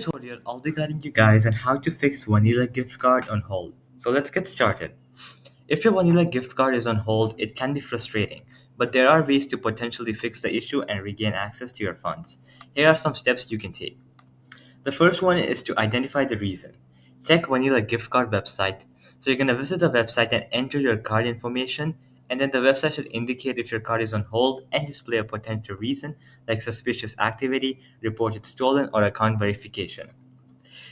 Tutorial, I'll be guiding you guys on how to fix Vanilla gift card on hold. So let's get started. If your Vanilla gift card is on hold, it can be frustrating, but there are ways to potentially fix the issue and regain access to your funds. Here are some steps you can take. The first one is to identify the reason. Check Vanilla gift card website. So you're going to visit the website and enter your card information, and then the website should indicate if your card is on hold and display a potential reason like suspicious activity, reported stolen, or account verification.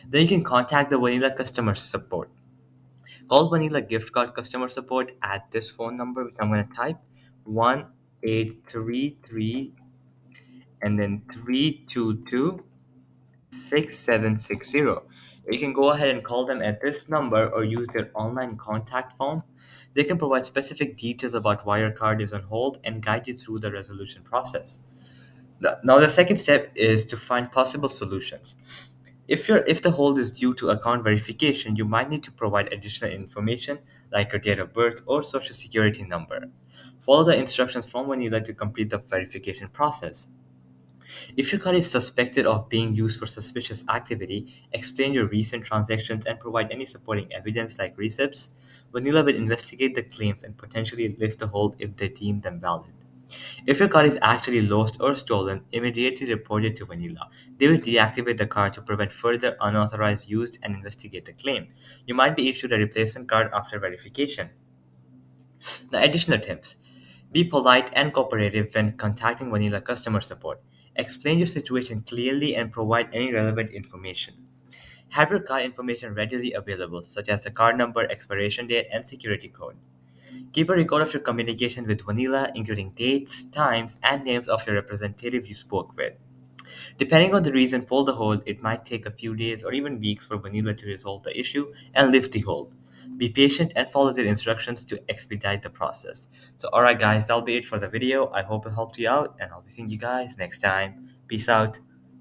Then you can contact the Vanilla customer support. Call Vanilla gift card customer support at this phone number, which I'm going to type 1833 and then 322 6760. You can go ahead and call them at this number or use their online contact form. They can provide specific details about why your card is on hold and guide you through the resolution process. Now, the second step is to find possible solutions. If the hold is due to account verification, you might need to provide additional information like your date of birth or social security number. Follow the instructions from Vanilla to complete the verification process. If your card is suspected of being used for suspicious activity, explain your recent transactions and provide any supporting evidence like receipts. Vanilla will investigate the claims and potentially lift the hold if they deem them valid. If your card is actually lost or stolen, immediately report it to Vanilla. They will deactivate the card to prevent further unauthorized use and investigate the claim. You might be issued a replacement card after verification. Now, additional tips. Be polite and cooperative when contacting Vanilla customer support. Explain your situation clearly and provide any relevant information. Have your card information readily available, such as the card number, expiration date, and security code. Keep a record of your communication with Vanilla, including dates, times, and names of your representative you spoke with. Depending on the reason for the hold, it might take a few days or even weeks for Vanilla to resolve the issue and lift the hold. Be patient and follow their instructions to expedite the process. So, alright, guys, that'll be it for the video. I hope it helped you out, and I'll be seeing you guys next time. Peace out.